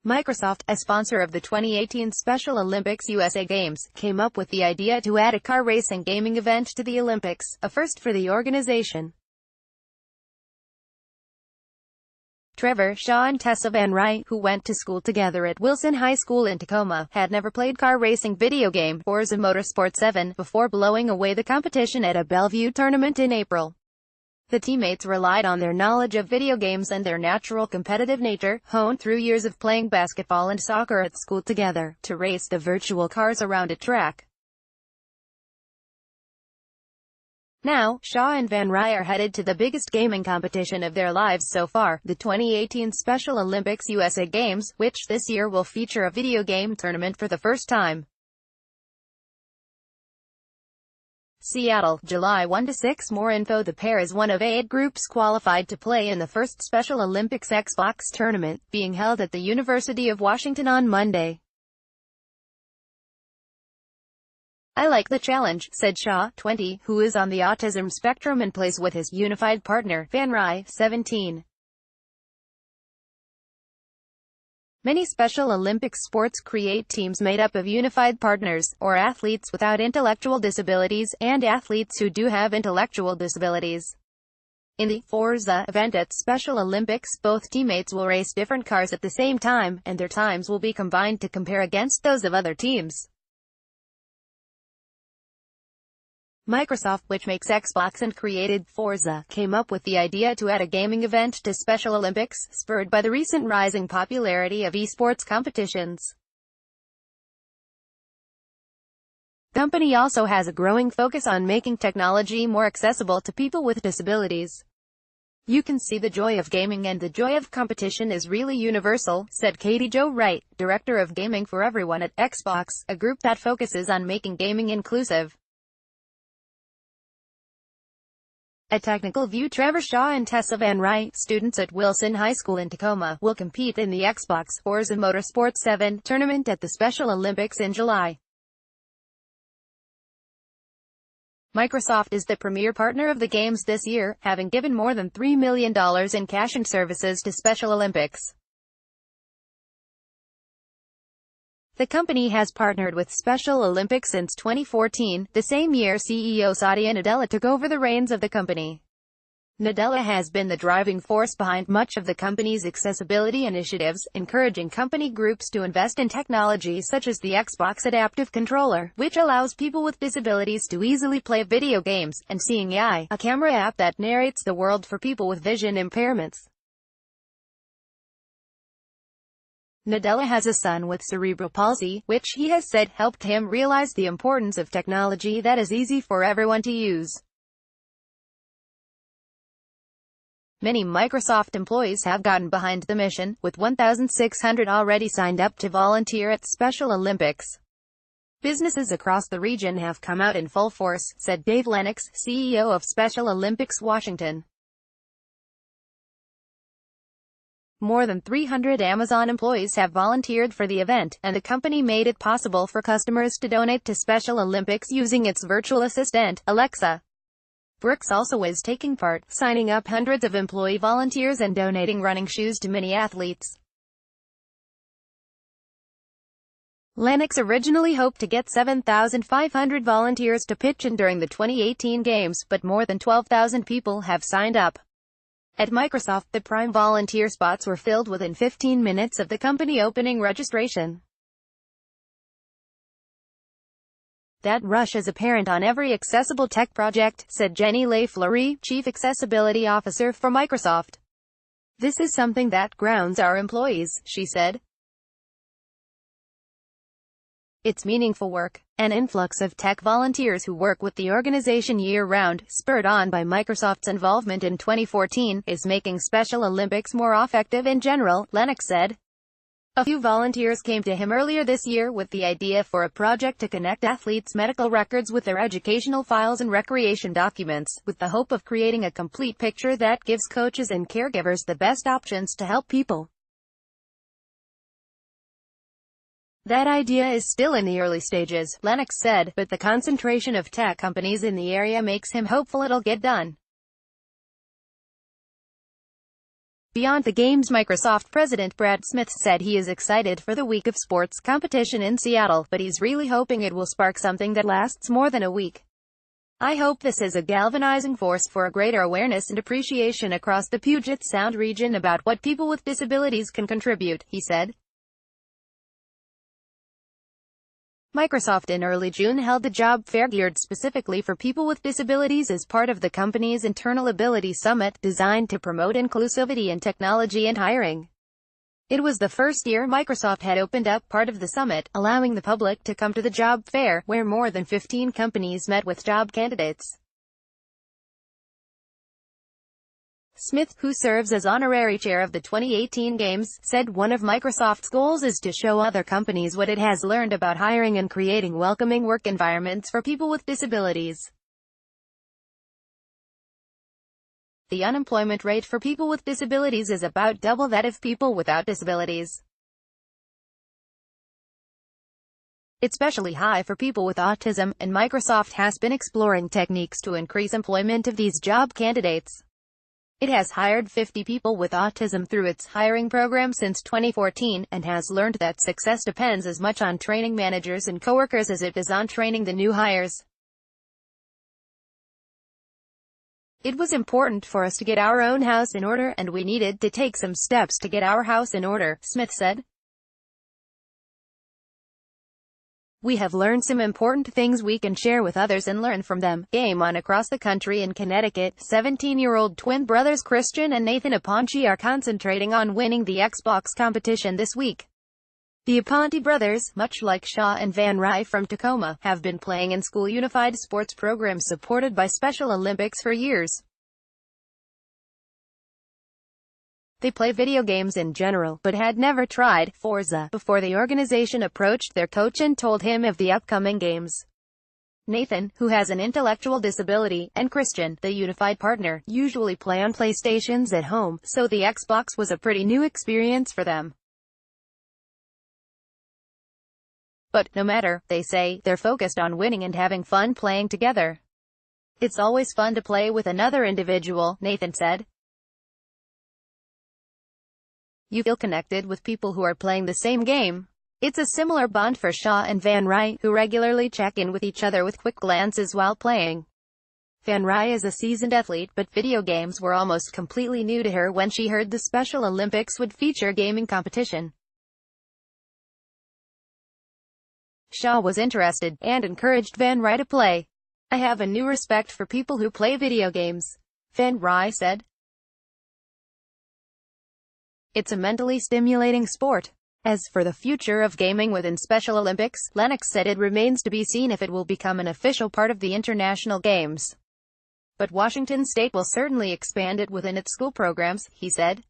Microsoft, a sponsor of the 2018 Special Olympics USA Games, came up with the idea to add a car racing gaming event to the Olympics, a first for the organization. Trevor, Shaw and Tessa Van Rye, who went to school together at Wilson High School in Tacoma, had never played car racing video game, Forza Motorsport 7, before blowing away the competition at a Bellevue tournament in April. The teammates relied on their knowledge of video games and their natural competitive nature, honed through years of playing basketball and soccer at school together, to race the virtual cars around a track. Now, Shaw and Van Rye are headed to the biggest gaming competition of their lives so far, the 2018 Special Olympics USA Games, which this year will feature a video game tournament for the first time. Seattle, July 1–6. More info. The pair is one of 8 groups qualified to play in the first Special Olympics Xbox tournament, being held at the University of Washington on Monday. "I like the challenge," said Shaw, 20, who is on the autism spectrum and plays with his unified partner, Van Rye, 17. Many Special Olympics sports create teams made up of unified partners, or athletes without intellectual disabilities, and athletes who do have intellectual disabilities. In the Forza event at Special Olympics, both teammates will race different cars at the same time, and their times will be combined to compare against those of other teams. Microsoft, which makes Xbox and created Forza, came up with the idea to add a gaming event to Special Olympics, spurred by the recent rising popularity of esports competitions. The company also has a growing focus on making technology more accessible to people with disabilities. "You can see the joy of gaming and the joy of competition is really universal," said Katie Jo Wright, director of Gaming for Everyone at Xbox, a group that focuses on making gaming inclusive. At Technical View, Trevor Shaw and Tessa Van Rye, students at Wilson High School in Tacoma, will compete in the Xbox Forza Motorsport 7 tournament at the Special Olympics in July. Microsoft is the premier partner of the Games this year, having given more than $3 million in cash and services to Special Olympics. The company has partnered with Special Olympics since 2014, the same year CEO Satya Nadella took over the reins of the company. Nadella has been the driving force behind much of the company's accessibility initiatives, encouraging company groups to invest in technology such as the Xbox Adaptive Controller, which allows people with disabilities to easily play video games, and Seeing AI, a camera app that narrates the world for people with vision impairments. Nadella has a son with cerebral palsy, which he has said helped him realize the importance of technology that is easy for everyone to use. Many Microsoft employees have gotten behind the mission, with 1,600 already signed up to volunteer at Special Olympics. "Businesses across the region have come out in full force," said Dave Lennox, CEO of Special Olympics Washington. More than 300 Amazon employees have volunteered for the event, and the company made it possible for customers to donate to Special Olympics using its virtual assistant, Alexa. Brooks also is taking part, signing up hundreds of employee volunteers and donating running shoes to many athletes. Lennox originally hoped to get 7,500 volunteers to pitch in during the 2018 Games, but more than 12,000 people have signed up. At Microsoft, the prime volunteer spots were filled within 15 minutes of the company opening registration. "That rush is apparent on every accessible tech project," said Jenny LeFleury, Chief Accessibility Officer for Microsoft. "This is something that grounds our employees," she said. "It's meaningful work." An influx of tech volunteers who work with the organization year-round, spurred on by Microsoft's involvement in 2014, is making Special Olympics more effective in general, Lennox said. A few volunteers came to him earlier this year with the idea for a project to connect athletes' medical records with their educational files and recreation documents, with the hope of creating a complete picture that gives coaches and caregivers the best options to help people. "That idea is still in the early stages," Lennox said, but the concentration of tech companies in the area makes him hopeful it'll get done. Beyond the Games, Microsoft President Brad Smith said he is excited for the week of sports competition in Seattle, but he's really hoping it will spark something that lasts more than a week. I hope this is a galvanizing force for a greater awareness and appreciation across the Puget Sound region about what people with disabilities can contribute, he said. Microsoft in early June held a job fair geared specifically for people with disabilities as part of the company's Internal Ability Summit, designed to promote inclusivity in technology and hiring. It was the first year Microsoft had opened up part of the summit, allowing the public to come to the job fair, where more than 15 companies met with job candidates. Smith, who serves as honorary chair of the 2018 Games, said one of Microsoft's goals is to show other companies what it has learned about hiring and creating welcoming work environments for people with disabilities. The unemployment rate for people with disabilities is about double that of people without disabilities. It's especially high for people with autism, and Microsoft has been exploring techniques to increase employment of these job candidates. It has hired 50 people with autism through its hiring program since 2014, and has learned that success depends as much on training managers and coworkers as it does on training the new hires. It was important for us to get our own house in order, and we needed to take some steps to get our house in order, Smith said. We have learned some important things we can share with others and learn from them. Game on across the country. In Connecticut, 17-year-old twin brothers Christian and Nathan Aponte are concentrating on winning the Xbox competition this week. The Aponte brothers, much like Shaw and Van Rye from Tacoma, have been playing in school unified sports programs supported by Special Olympics for years. They play video games in general, but had never tried Forza before the organization approached their coach and told him of the upcoming games. Nathan, who has an intellectual disability, and Christian, the unified partner, usually play on PlayStations at home, so the Xbox was a pretty new experience for them. But, no matter, they say, they're focused on winning and having fun playing together. It's always fun to play with another individual, Nathan said. You feel connected with people who are playing the same game. It's a similar bond for Shaw and Van Rye, who regularly check in with each other with quick glances while playing. Van Rye is a seasoned athlete, but video games were almost completely new to her when she heard the Special Olympics would feature gaming competition. Shaw was interested, and encouraged Van Rye to play. I have a new respect for people who play video games, Van Rye said. It's a mentally stimulating sport. As for the future of gaming within Special Olympics, Lennox said it remains to be seen if it will become an official part of the international games. But Washington State will certainly expand it within its school programs, he said.